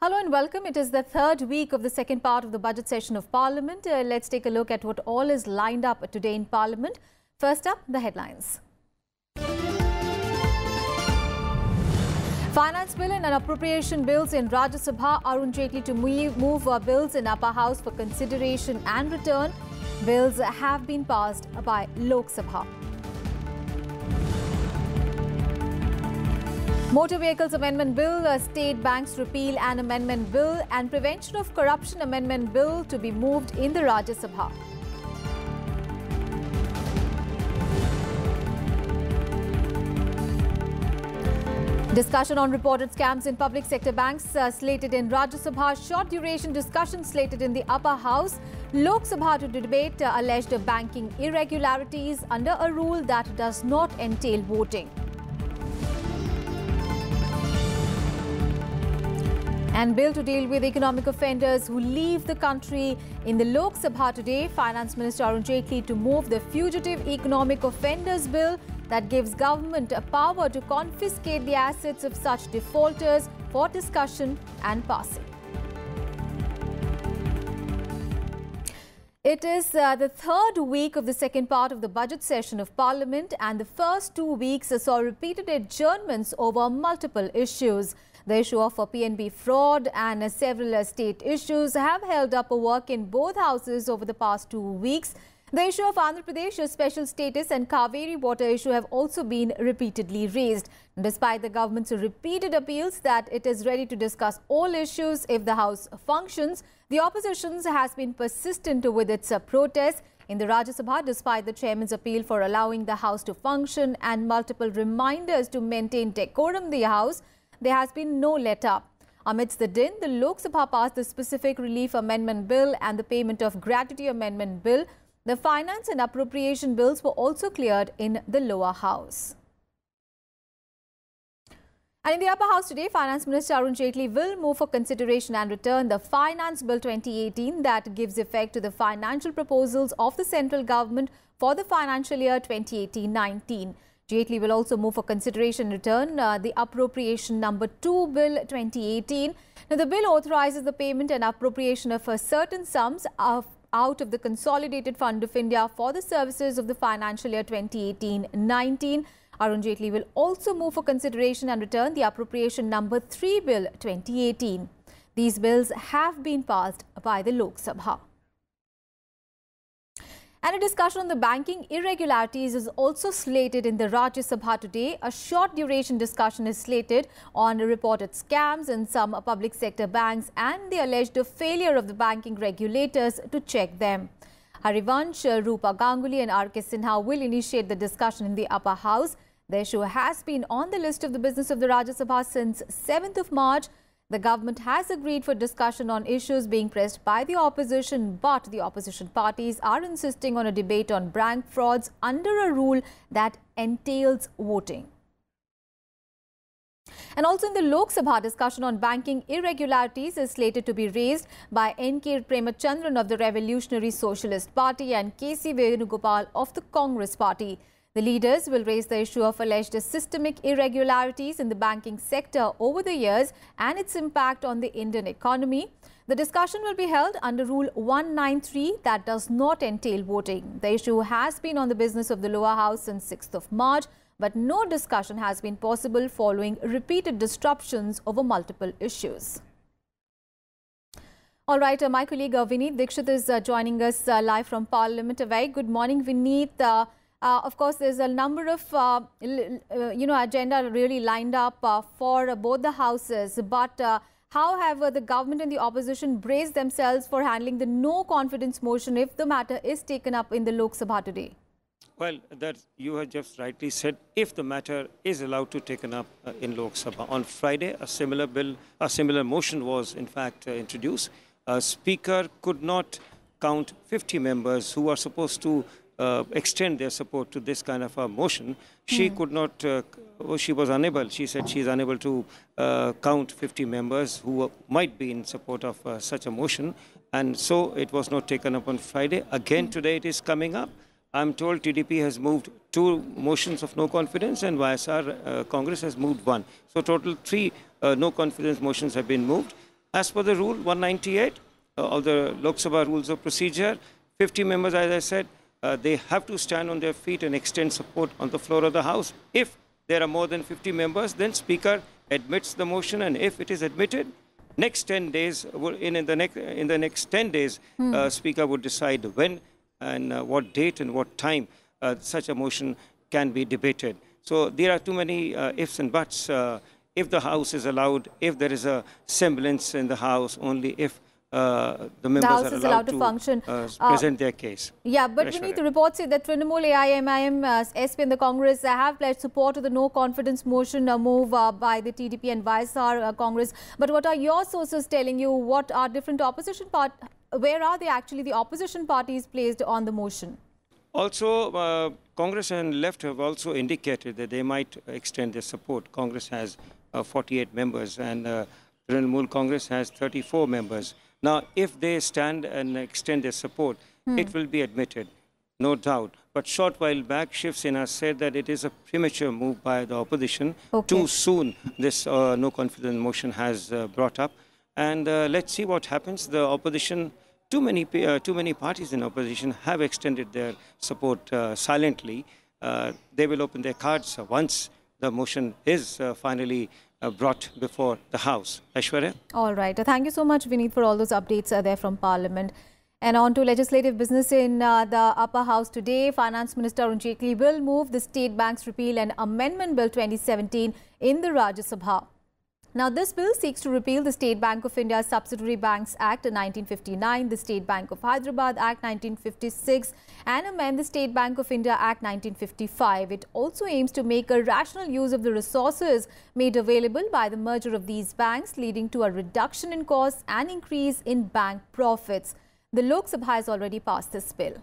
Hello and welcome. It is the third week of the second part of the budget session of Parliament. Let's take a look at what all is lined up today in Parliament. First up, the headlines. Finance bill and appropriation bills in Rajya Sabha. Arun Jaitley to move bills in upper house for consideration and return. Bills have been passed by Lok Sabha. Motor Vehicles Amendment Bill, State Banks Repeal and Amendment Bill and Prevention of Corruption Amendment Bill to be moved in the Rajya Sabha. Discussion on reported scams in public sector banks slated in Rajya Sabha. Short duration discussion slated in the upper house. Lok Sabha to debate alleged banking irregularities under a rule that does not entail voting. And bill to deal with economic offenders who leave the country in the Lok Sabha today. Finance Minister Arun Jaitley to move the Fugitive Economic Offenders Bill that gives government a power to confiscate the assets of such defaulters for discussion and passing. It is the third week of the second part of the budget session of Parliament, and the first 2 weeks saw repeated adjournments over multiple issues. The issue of PNB fraud and several state issues have held up work in both houses over the past 2 weeks. The issue of Andhra Pradesh's special status and Kaveri water issue have also been repeatedly raised. Despite the government's repeated appeals that it is ready to discuss all issues if the House functions, the opposition has been persistent with its protests. In the Rajya Sabha, despite the chairman's appeal for allowing the House to function and multiple reminders to maintain decorum in the House, there has been no let-up. Amidst the din, the Lok Sabha passed the Specific Relief Amendment Bill and the Payment of Gratuity Amendment Bill. The Finance and Appropriation Bills were also cleared in the lower house. And in the upper house today, Finance Minister Arun Jaitley will move for consideration and return the Finance Bill 2018 that gives effect to the financial proposals of the central government for the financial year 2018-19. Jaitley will also move for consideration and return the Appropriation Number 2 Bill 2018. Now, the bill authorizes the payment and appropriation of certain sums out of the Consolidated Fund of India for the services of the financial year 2018-19. Arun Jaitley will also move for consideration and return the Appropriation Number 3 Bill 2018. These bills have been passed by the Lok Sabha. And a discussion on the banking irregularities is also slated in the Rajya Sabha today. A short duration discussion is slated on reported scams in some public sector banks and the alleged failure of the banking regulators to check them. Harivansh, Rupa Ganguly and R.K. Sinha will initiate the discussion in the upper house. The issue has been on the list of the business of the Rajya Sabha since 7th of March. The government has agreed for discussion on issues being pressed by the opposition, but the opposition parties are insisting on a debate on bank frauds under a rule that entails voting. And also in the Lok Sabha, discussion on banking irregularities is slated to be raised by N.K. Premachandran of the Revolutionary Socialist Party and K.C. Venugopal of the Congress Party. The leaders will raise the issue of alleged systemic irregularities in the banking sector over the years and its impact on the Indian economy. The discussion will be held under Rule 193 that does not entail voting. The issue has been on the business of the lower house since 6th of March, but no discussion has been possible following repeated disruptions over multiple issues. All right, my colleague Vineet Dikshit is joining us live from Parliament. A very good morning, Vineet. Of course, there's a number of, agenda really lined up for both the houses. But how have the government and the opposition braced themselves for handling the no confidence motion if the matter is taken up in the Lok Sabha today? Well, that you have just rightly said, if the matter is allowed to taken up in Lok Sabha. On Friday, a similar motion was in fact introduced. A speaker could not count 50 members who are supposed to extend their support to this kind of a motion. She could not, she was unable, she said she is unable to count 50 members who might be in support of such a motion. And so it was not taken up on Friday. Again, today it is coming up. I'm told TDP has moved 2 motions of no confidence and YSR Congress has moved 1. So total 3 no confidence motions have been moved. As per the rule 198 of the Lok Sabha rules of procedure, 50 members, as I said, they have to stand on their feet and extend support on the floor of the House. If there are more than 50 members, then Speaker admits the motion, and if it is admitted, next 10 days, in the next 10 days, Speaker would decide when and what date and what time such a motion can be debated. So there are too many ifs and buts. If the House is allowed, if there is a semblance in the House, only if the members are allowed to function, present their case. Yeah, but Vineet, the reports say that Trinamool, AIMIM, SP and the Congress have pledged support to the no confidence motion move by the TDP and YSR Congress. But what are your sources telling you? What are different opposition parties? Where are they actually, the opposition parties, placed on the motion? Also, Congress and left have also indicated that they might extend their support. Congress has 48 members and Trinamool Congress has 34 members. Now, if they stand and extend their support, it will be admitted, no doubt. But short while back, Shiv Sena said that it is a premature move by the opposition. Too soon this no confidence motion has brought up. And let's see what happens. The opposition, too many parties in opposition have extended their support silently. They will open their cards once the motion is finally brought before the House. Aishwarya? All right. Thank you so much, Vineet, for all those updates there from Parliament. And on to legislative business in the upper house today. Finance Minister Arun Jaitley will move the State Bank's Repeal and Amendment Bill 2017 in the Rajya Sabha. Now, this bill seeks to repeal the State Bank of India's Subsidiary Banks Act 1959, the State Bank of Hyderabad Act 1956 and amend the State Bank of India Act 1955. It also aims to make a rational use of the resources made available by the merger of these banks, leading to a reduction in costs and increase in bank profits. The Lok Sabha has already passed this bill.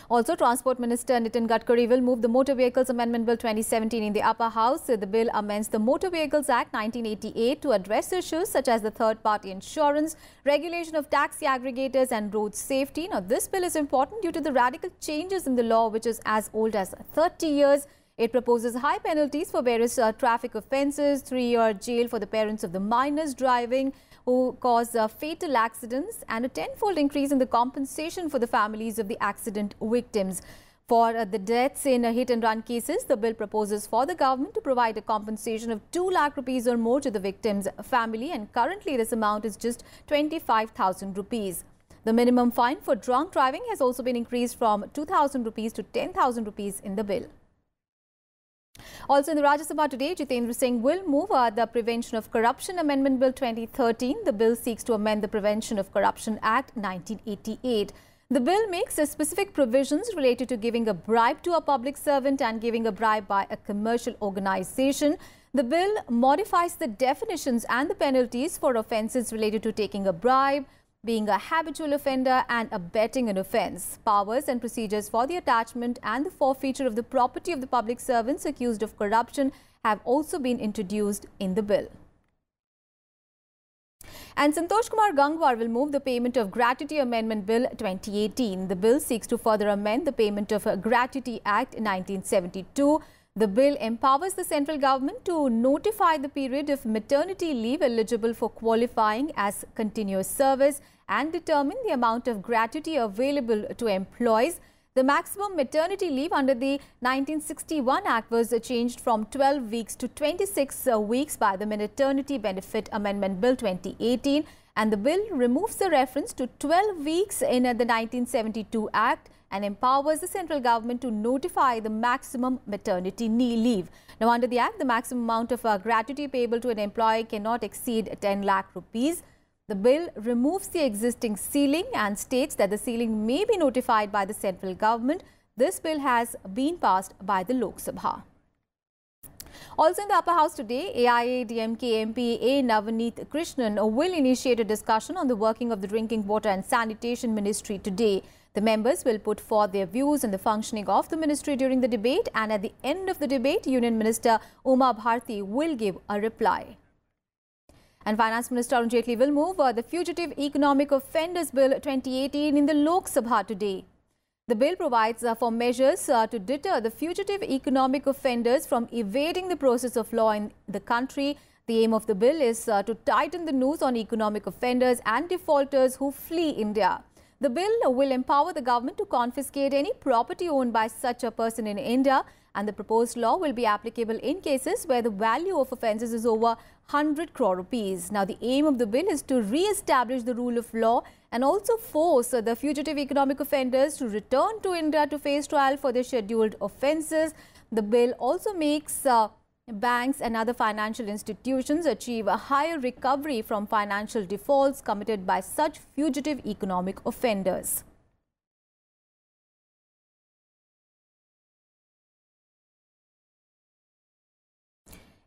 Also, Transport Minister Nitin Gadkari will move the Motor Vehicles Amendment Bill 2017 in the upper house. The bill amends the Motor Vehicles Act 1988 to address issues such as the third-party insurance, regulation of taxi aggregators and road safety. Now, this bill is important due to the radical changes in the law, which is as old as 30 years. It proposes high penalties for various traffic offences, 3-year jail for the parents of the minors driving who cause fatal accidents, and a tenfold increase in the compensation for the families of the accident victims. For the deaths in hit-and-run cases, the bill proposes for the government to provide a compensation of 2 lakh rupees or more to the victim's family, and currently this amount is just 25,000 rupees. The minimum fine for drunk driving has also been increased from 2,000 rupees to 10,000 rupees in the bill. Also in the Rajya Sabha today, Jitendra Singh will move the Prevention of Corruption Amendment Bill 2013. The bill seeks to amend the Prevention of Corruption Act 1988. The bill makes specific provisions related to giving a bribe to a public servant and giving a bribe by a commercial organization. The bill modifies the definitions and the penalties for offences related to taking a bribe, being a habitual offender and abetting an offence. Powers and procedures for the attachment and the forfeiture of the property of the public servants accused of corruption have also been introduced in the bill. And Santosh Kumar Gangwar will move the Payment of Gratuity Amendment Bill 2018. The bill seeks to further amend the Payment of Gratuity Act 1972. The bill empowers the central government to notify the period of maternity leave eligible for qualifying as continuous service and determine the amount of gratuity available to employees. The maximum maternity leave under the 1961 Act was changed from 12 weeks to 26 weeks by the Maternity Benefit Amendment Bill 2018, and the bill removes the reference to 12 weeks in the 1972 Act and empowers the central government to notify the maximum maternity leave. Now, under the Act, the maximum amount of gratuity payable to an employee cannot exceed 10 lakh rupees. The bill removes the existing ceiling and states that the ceiling may be notified by the central government. This bill has been passed by the Lok Sabha. Also in the upper house today, AIA-DMK MP A. Navneet Krishnan will initiate a discussion on the working of the Drinking Water and Sanitation Ministry today. The members will put forth their views on the functioning of the ministry during the debate, and at the end of the debate, Union Minister Uma Bharti will give a reply. And Finance Minister Arun Jaitley will move the Fugitive Economic Offenders Bill 2018 in the Lok Sabha today. The bill provides for measures to deter the fugitive economic offenders from evading the process of law in the country. The aim of the bill is to tighten the noose on economic offenders and defaulters who flee India. The bill will empower the government to confiscate any property owned by such a person in India, and the proposed law will be applicable in cases where the value of offences is over 100 crore rupees. Now, the aim of the bill is to re-establish the rule of law and also force the fugitive economic offenders to return to India to face trial for their scheduled offences. The bill also makes banks and other financial institutions achieve a higher recovery from financial defaults committed by such fugitive economic offenders.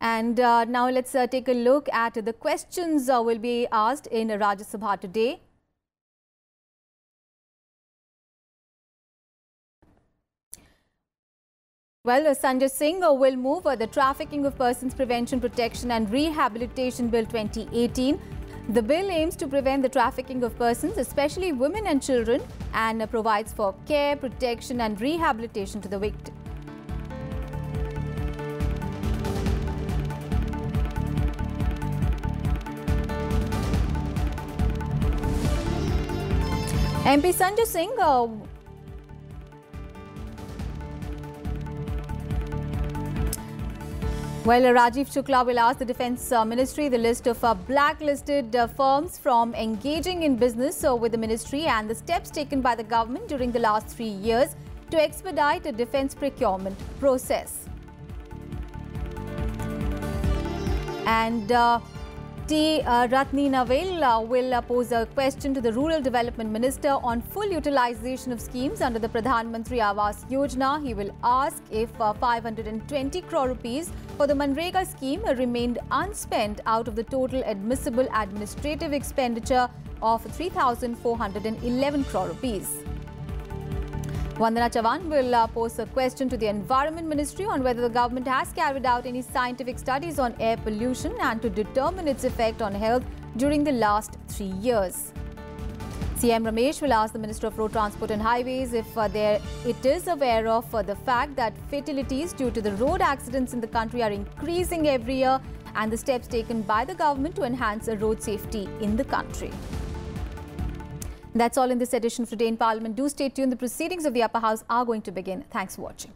And now let's take a look at the questions will be asked in Rajya Sabha today. Well, Sanjay Singh will move the Trafficking of Persons Prevention, Protection and Rehabilitation Bill 2018. The bill aims to prevent the trafficking of persons, especially women and children, and provides for care, protection and rehabilitation to the victim. MP Sanjay Singh Rajiv Shukla will ask the Defence Ministry the list of blacklisted firms from engaging in business with the ministry and the steps taken by the government during the last 3 years to expedite the defence procurement process. And T. Ratni Navel will pose a question to the Rural Development Minister on full utilisation of schemes under the Pradhan Mantri Awas Yojana. He will ask if 520 crore rupees for the Manrega scheme remained unspent out of the total admissible administrative expenditure of 3,411 crore rupees. Vandana Chavan will pose a question to the Environment Ministry on whether the government has carried out any scientific studies on air pollution and to determine its effect on health during the last 3 years. CM Ramesh will ask the Minister of Road Transport and Highways if it is aware of the fact that fatalities due to the road accidents in the country are increasing every year and the steps taken by the government to enhance road safety in the country. That's all in this edition of Today in Parliament. Do stay tuned. The proceedings of the Upper House are going to begin. Thanks for watching.